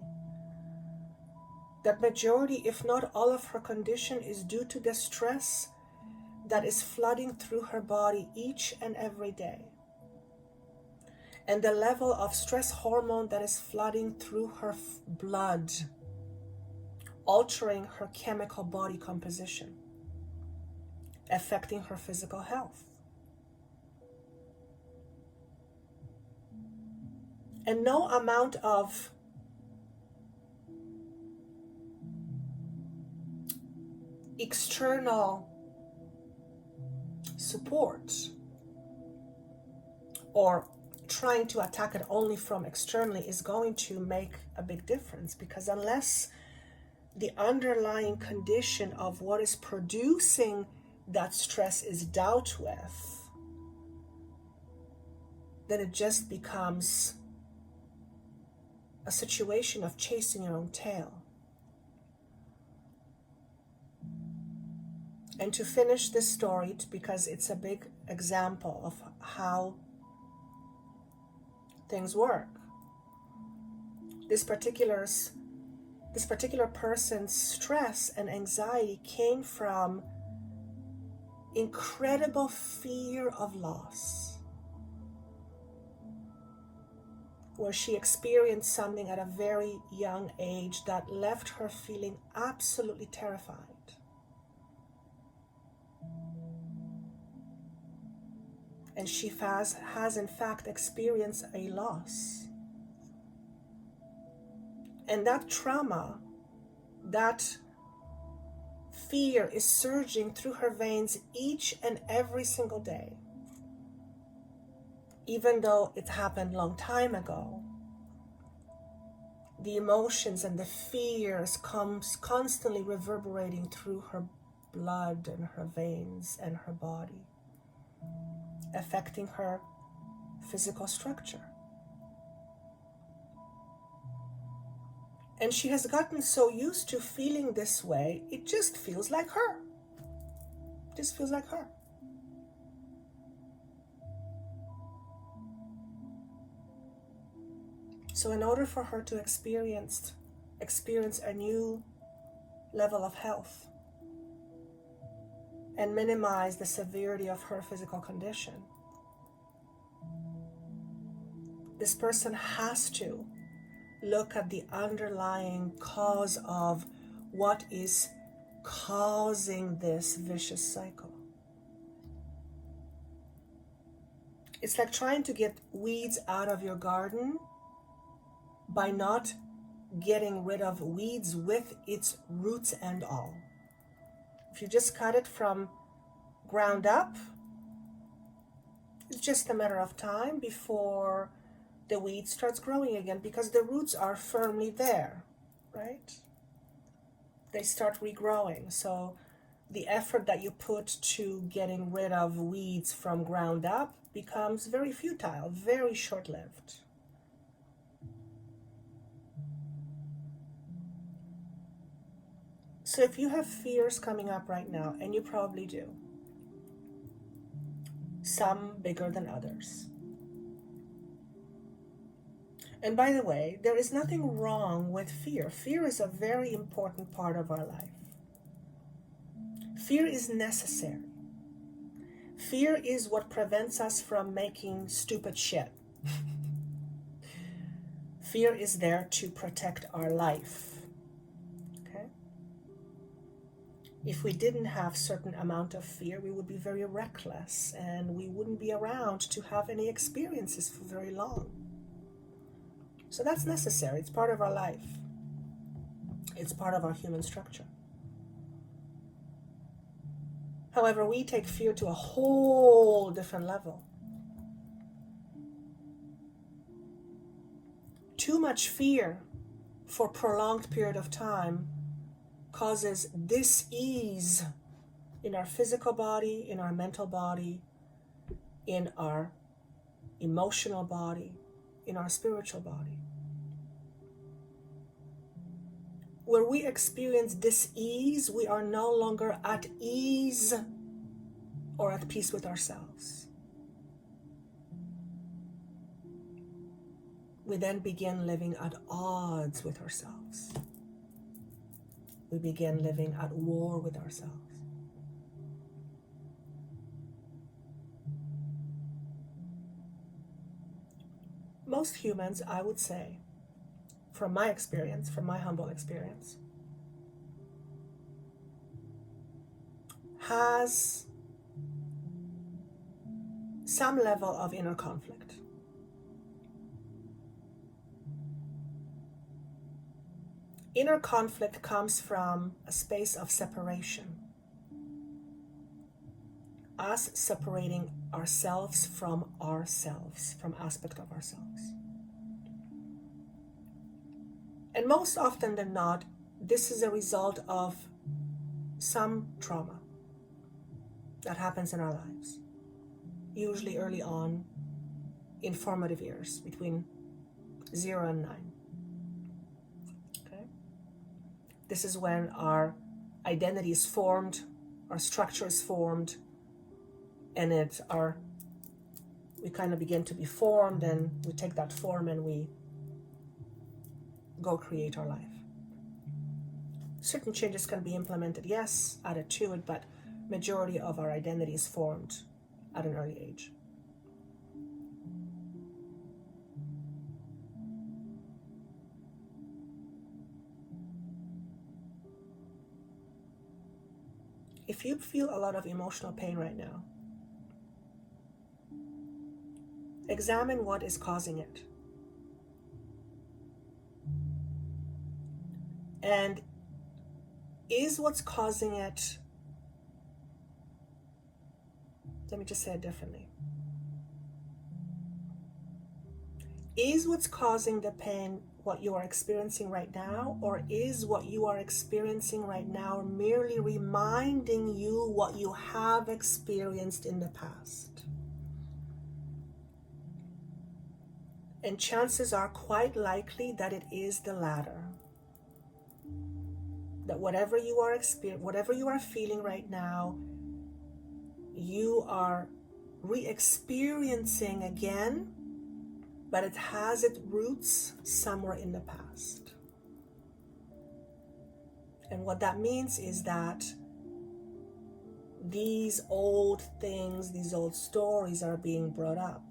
that majority, if not all of her condition, is due to the stress that is flooding through her body each and every day. And the level of stress hormone that is flooding through her blood, altering her chemical body composition, affecting her physical health. And no amount of external support or trying to attack it only from externally is going to make a big difference, because unless the underlying condition of what is producing that stress is dealt with, then it just becomes a situation of chasing your own tail. And to finish this story, because it's a big example of how things work, this particular person's stress and anxiety came from incredible fear of loss, where she experienced something at a very young age that left her feeling absolutely terrified. And she has in fact experienced a loss. And that trauma, that fear is surging through her veins each and every single day. Even though it happened a long time ago, the emotions and the fears comes constantly reverberating through her blood and her veins and her body, affecting her physical structure. And she has gotten so used to feeling this way, it just feels like her. Just feels like her. So in order for her to experience a new level of health and minimize the severity of her physical condition, this person has to look at the underlying cause of what is causing this vicious cycle. It's like trying to get weeds out of your garden by not getting rid of weeds with its roots and all. If you just cut it from ground up, it's just a matter of time before the weed starts growing again, because the roots are firmly there, right? They start regrowing. So the effort that you put to getting rid of weeds from ground up becomes very futile, very short-lived. So if you have fears coming up right now, and you probably do, some bigger than others. And by the way, there is nothing wrong with fear. Fear is a very important part of our life. Fear is necessary. Fear is what prevents us from making stupid shit. Fear is there to protect our life. Okay? If we didn't have certain amount of fear, we would be very reckless and we wouldn't be around to have any experiences for very long. So that's necessary. It's part of our life. It's part of our human structure. However, we take fear to a whole different level. Too much fear for a prolonged period of time causes dis-ease in our physical body, in our mental body, in our emotional body, in our spiritual body. Where we experience dis-ease, we are no longer at ease or at peace with ourselves. We then begin living at odds with ourselves. We begin living at war with ourselves. Most humans, I would say, from my experience, from my humble experience, has some level of inner conflict. Inner conflict comes from a space of separation. Us separating ourselves from aspect of ourselves. And most often than not, this is a result of some trauma that happens in our lives, usually early on in formative years, between 0 and 9. Okay? This is when our identity is formed, our structure is formed, and we kind of begin to be formed, and we take that form and we go create our life. Certain changes can be implemented, yes, added to it, but majority of our identity is formed at an early age. If you feel a lot of emotional pain right now, examine what is causing it. And is what's causing it, let me just say it differently. Is what's causing the pain what you are experiencing right now, or is what you are experiencing right now merely reminding you what you have experienced in the past? And chances are quite likely that it is the latter. That whatever you are feeling right now, you are re-experiencing again but it has its roots somewhere in the past. And what that means is that these old things, these old stories are being brought up.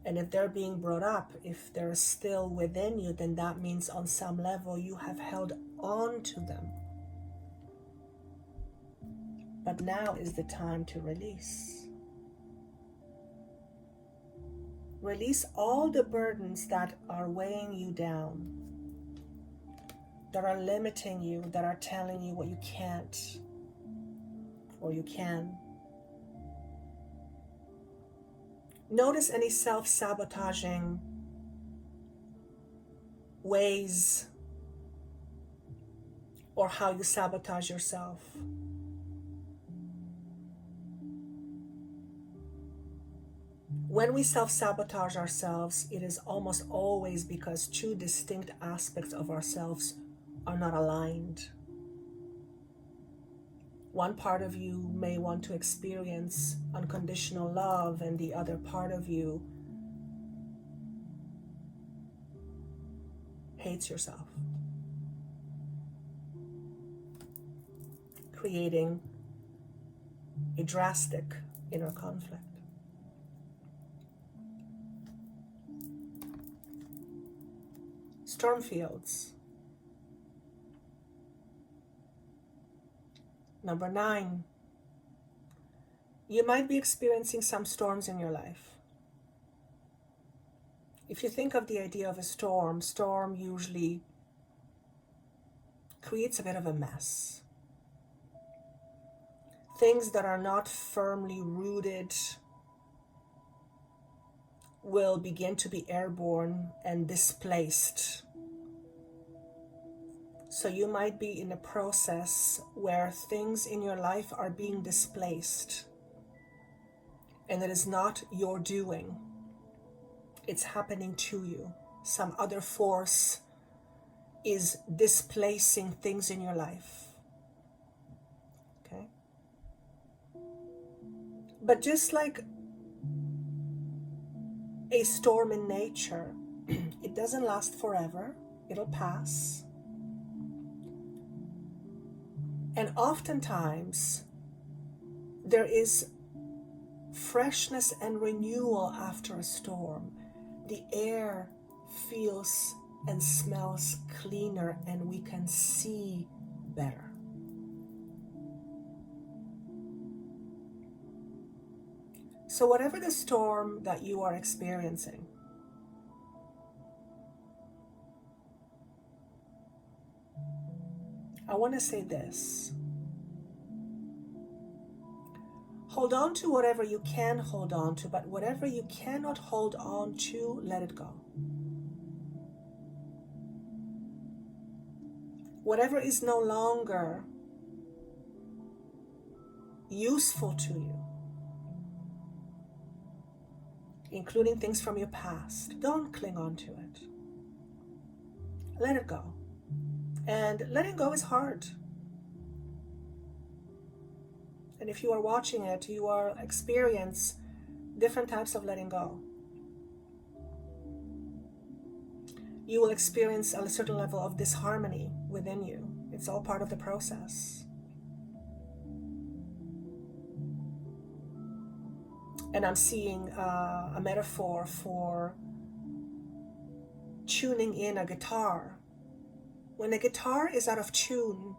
And if they're being brought up, if they're still within you, then that means on some level you have held on to them. But now is the time to release. Release all the burdens that are weighing you down, that are limiting you, that are telling you what you can't or you can. Notice any self-sabotaging ways or how you sabotage yourself. When we self-sabotage ourselves, it is almost always because two distinct aspects of ourselves are not aligned. One part of you may want to experience unconditional love, and the other part of you hates yourself, creating a drastic inner conflict. Storm fields. Number 9, you might be experiencing some storms in your life. If you think of the idea of a storm usually creates a bit of a mess. Things that are not firmly rooted will begin to be airborne and displaced. So you might be in a process where things in your life are being displaced, and it is not your doing. It's happening to you. Some other force is displacing things in your life. Okay? But just like a storm in nature, it doesn't last forever. It'll pass. And oftentimes, there is freshness and renewal after a storm. The air feels and smells cleaner, and we can see better. So whatever the storm that you are experiencing, I want to say this. Hold on to whatever you can hold on to, but whatever you cannot hold on to, let it go. Whatever is no longer useful to you, including things from your past, don't cling on to it. Let it go. And letting go is hard. And if you are watching it, you are experience different types of letting go. You will experience a certain level of disharmony within you. It's all part of the process. And I'm seeing a metaphor for tuning in a guitar. When a guitar is out of tune,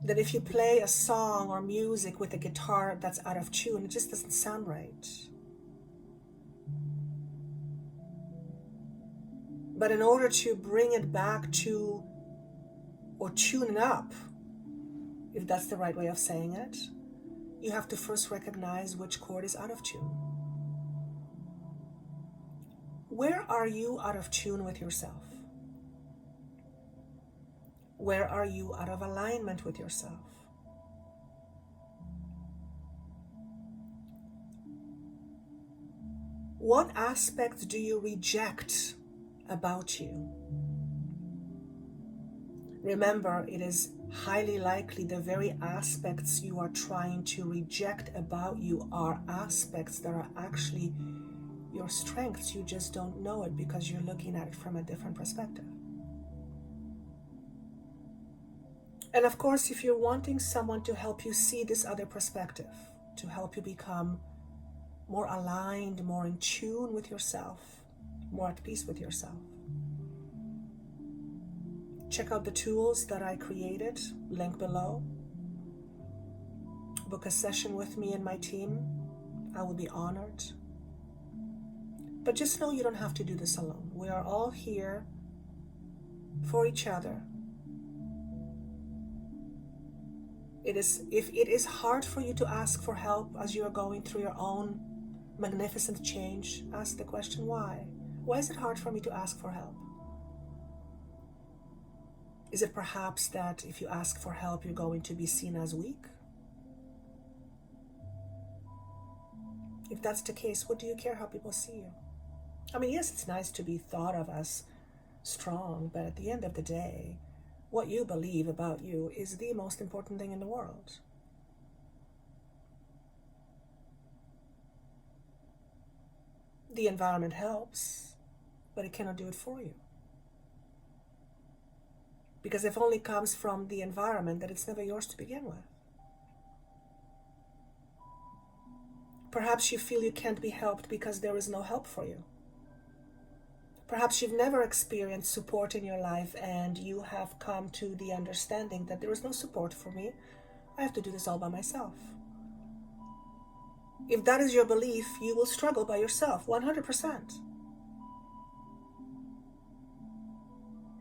that if you play a song or music with a guitar that's out of tune, it just doesn't sound right. But in order to bring it back to, or tune it up, if that's the right way of saying it, you have to first recognize which chord is out of tune. Where are you out of tune with yourself? Where are you out of alignment with yourself? What aspects do you reject about you? Remember, it is highly likely the very aspects you are trying to reject about you are aspects that are actually your strengths. You just don't know it because you're looking at it from a different perspective. And of course, if you're wanting someone to help you see this other perspective, to help you become more aligned, more in tune with yourself, more at peace with yourself, check out the tools that I created, link below. Book a session with me and my team. I will be honored. But just know you don't have to do this alone. We are all here for each other. If it is hard for you to ask for help as you are going through your own magnificent change, ask the question, why? Why is it hard for me to ask for help? Is it perhaps that if you ask for help, you're going to be seen as weak? If that's the case, what do you care how people see you? I mean, yes, it's nice to be thought of as strong, but at the end of the day, what you believe about you is the most important thing in the world. The environment helps, but it cannot do it for you. Because if only comes from the environment, that it's never yours to begin with. Perhaps you feel you can't be helped because there is no help for you. Perhaps you've never experienced support in your life and you have come to the understanding that there is no support for me. I have to do this all by myself. If that is your belief, you will struggle by yourself, 100%.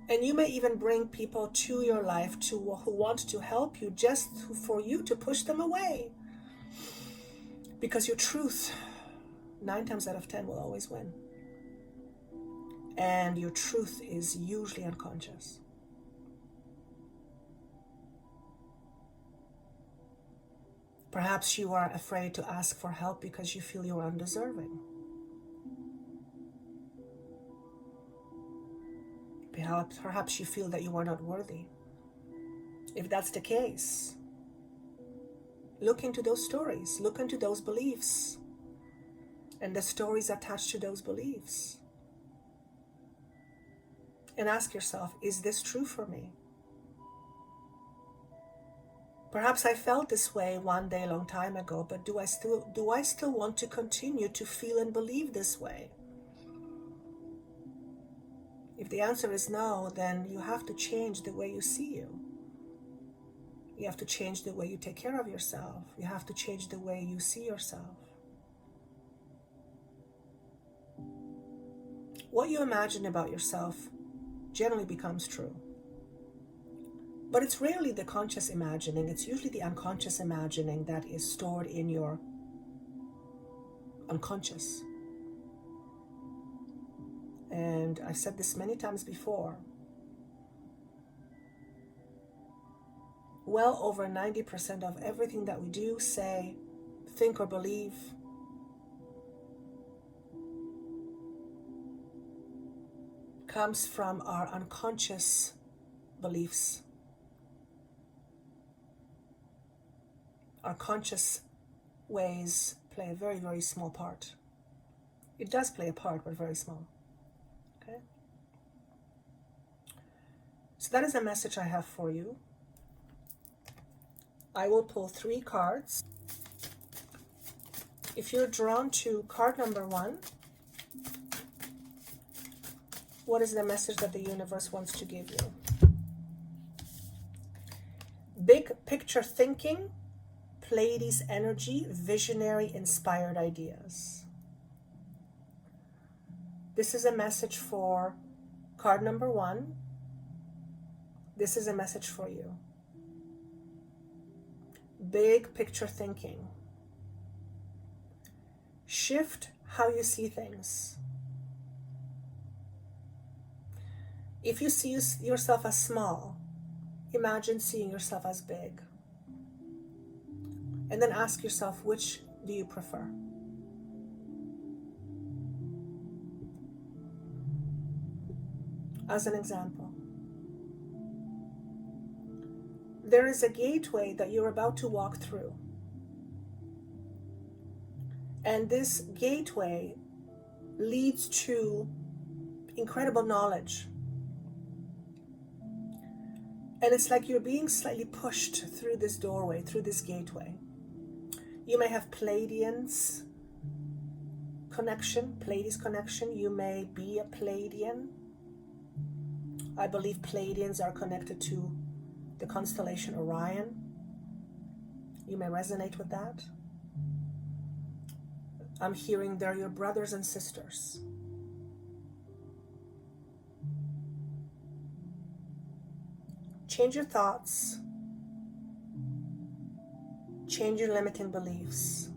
And you may even bring people to your life who want to help you just for you to push them away. Because your truth, 9 times out of 10, will always win. And your truth is usually unconscious. Perhaps you are afraid to ask for help because you feel you are undeserving. Perhaps you feel that you are not worthy. If that's the case, look into those stories, look into those beliefs, and the stories attached to those beliefs. And ask yourself, is this true for me? Perhaps I felt this way one day a long time ago, but do I still want to continue to feel and believe this way? If the answer is no, then you have to change the way you see you. You have to change the way you take care of yourself. You have to change the way you see yourself. What you imagine about yourself generally becomes true. But it's rarely the conscious imagining, it's usually the unconscious imagining that is stored in your unconscious. And I've said this many times before. Well over 90% of everything that we do, say, think, or believe comes from our unconscious beliefs. Our conscious ways play a very, very small part. It does play a part, but very small. Okay? So that is a message I have for you. I will pull 3 cards. If you're drawn to card number 1, what is the message that the universe wants to give you? Big picture thinking, Pleiades energy, visionary, inspired ideas. This is a message for card number 1. This is a message for you. Big picture thinking. Shift how you see things. If you see yourself as small, imagine seeing yourself as big. And then ask yourself, which do you prefer? As an example, there is a gateway that you're about to walk through. And this gateway leads to incredible knowledge. And it's like you're being slightly pushed through this doorway, through this gateway. You may have Pleiadians connection, Pleiades connection. You may be a Pleiadian. I believe Pleiadians are connected to the constellation Orion. You may resonate with that. I'm hearing they're your brothers and sisters. Change your thoughts. Change your limiting beliefs.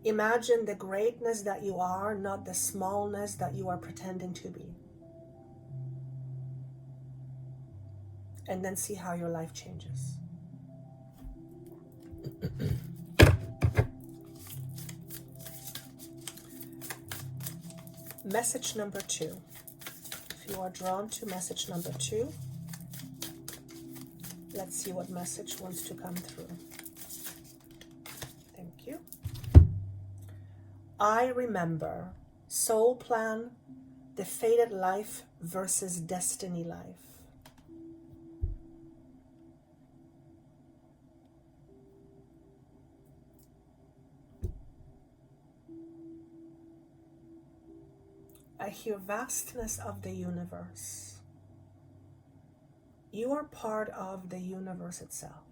Imagine the greatness that you are, not the smallness that you are pretending to be. And then see how your life changes. Message number 2. If you are drawn to message number 2, let's see what message wants to come through. Thank you. I remember soul plan, the fated life versus destiny life. I hear vastness of the universe. You are part of the universe itself.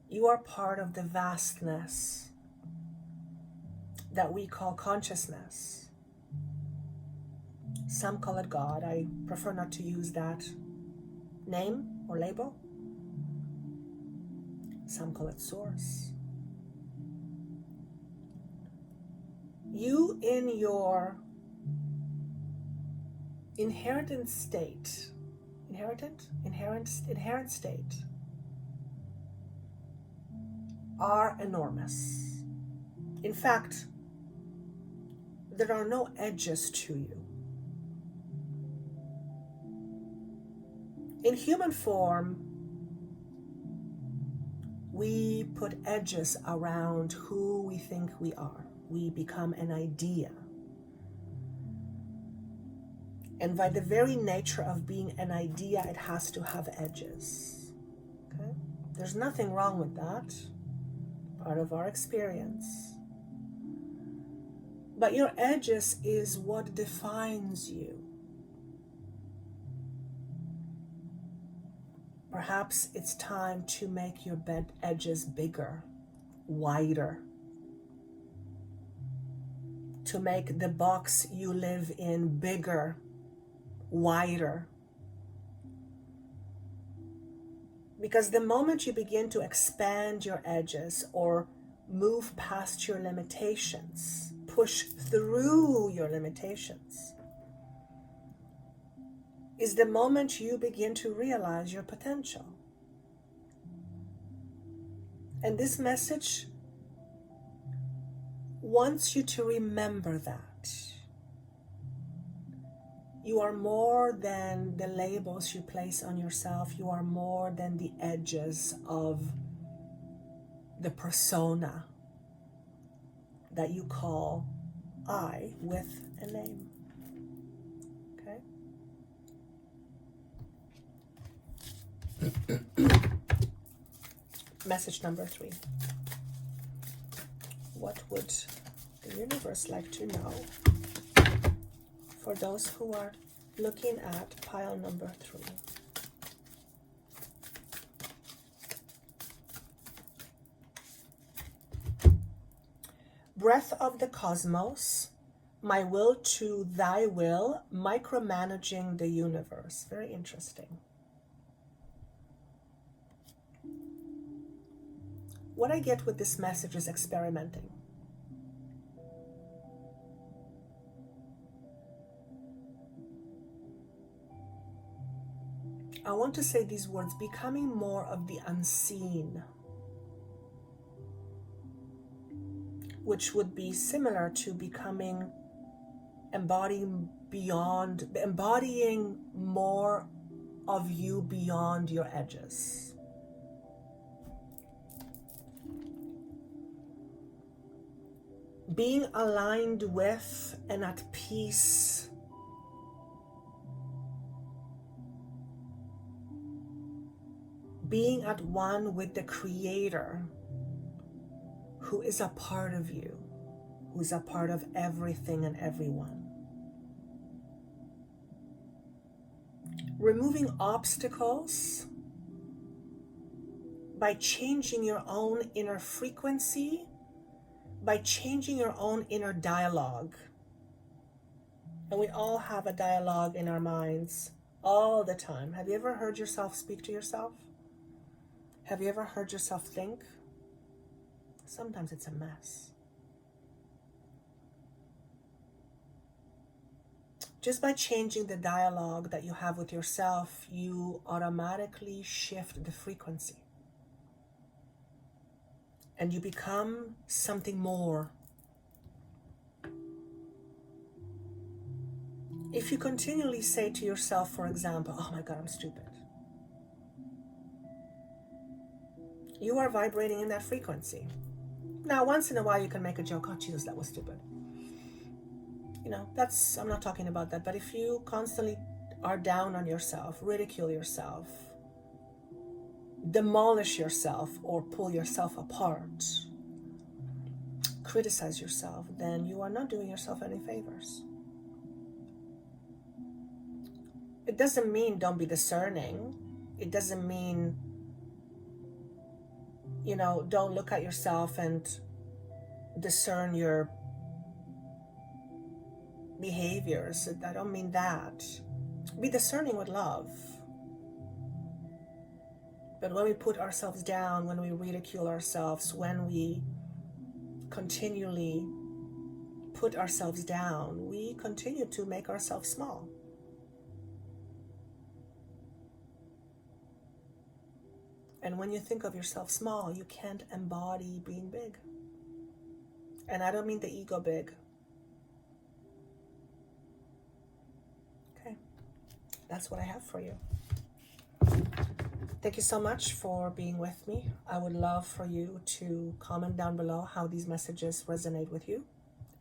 You are part of the vastness that we call consciousness. Some call it God. I prefer not to use that name or label. Some call it Source. You in your inherent state, inherent state, are enormous. In fact, there are no edges to you. In human form, we put edges around who we think we are. We become an idea. And by the very nature of being an idea, it has to have edges. Okay? There's nothing wrong with that. Part of our experience. But your edges is what defines you. Perhaps it's time to make your edges bigger, wider. To make the box you live in bigger, wider. Because the moment you begin to expand your edges or move past your limitations, push through your limitations, is the moment you begin to realize your potential. And this message wants you to remember that. You are more than the labels you place on yourself. You are more than the edges of the persona that you call I with a name. Okay? Message number 3. What would the universe like to know for those who are looking at pile number 3? Breath of the cosmos, my will to thy will, micromanaging the universe. Very interesting. What I get with this message is experimenting. I want to say these words, becoming more of the unseen, which would be similar to becoming embodying more of you beyond your edges. Being aligned with and at peace being at one with the Creator, who is a part of you, who is a part of everything and everyone. Removing obstacles by changing your own inner frequency, by changing your own inner dialogue. And we all have a dialogue in our minds all the time. Have you ever heard yourself speak to yourself? Have you ever heard yourself think? Sometimes it's a mess. Just by changing the dialogue that you have with yourself, you automatically shift the frequency. And you become something more. If you continually say to yourself, for example, oh my God, I'm stupid. You are vibrating in that frequency. Now, once in a while, you can make a joke, oh, Jesus, that was stupid. You know, I'm not talking about that. But if you constantly are down on yourself, ridicule yourself, demolish yourself or pull yourself apart, criticize yourself, then you are not doing yourself any favors. It doesn't mean don't be discerning. It doesn't mean, don't look at yourself and discern your behaviors. I don't mean that. Be discerning with love. But when we put ourselves down, when we ridicule ourselves, when we continually put ourselves down, we continue to make ourselves small. And when you think of yourself small, you can't embody being big. And I don't mean the ego big. Okay, that's what I have for you. Thank you so much for being with me. I would love for you to comment down below how these messages resonate with you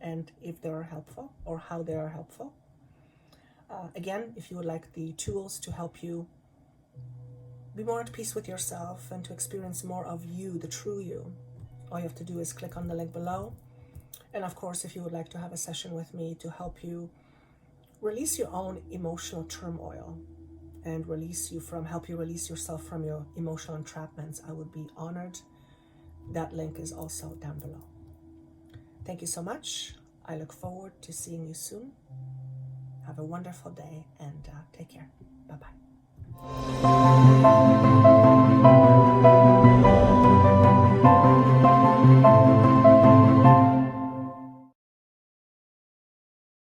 and if they are helpful or how they are helpful. Again, if you would like the tools to help you be more at peace with yourself and to experience more of you, the true you, all you have to do is click on the link below. And of course, if you would like to have a session with me to help you release your own emotional turmoil and help you release yourself from your emotional entrapments, I would be honored. That link is also down below. Thank you so much. I look forward to seeing you soon. Have a wonderful day and take care. Bye-bye.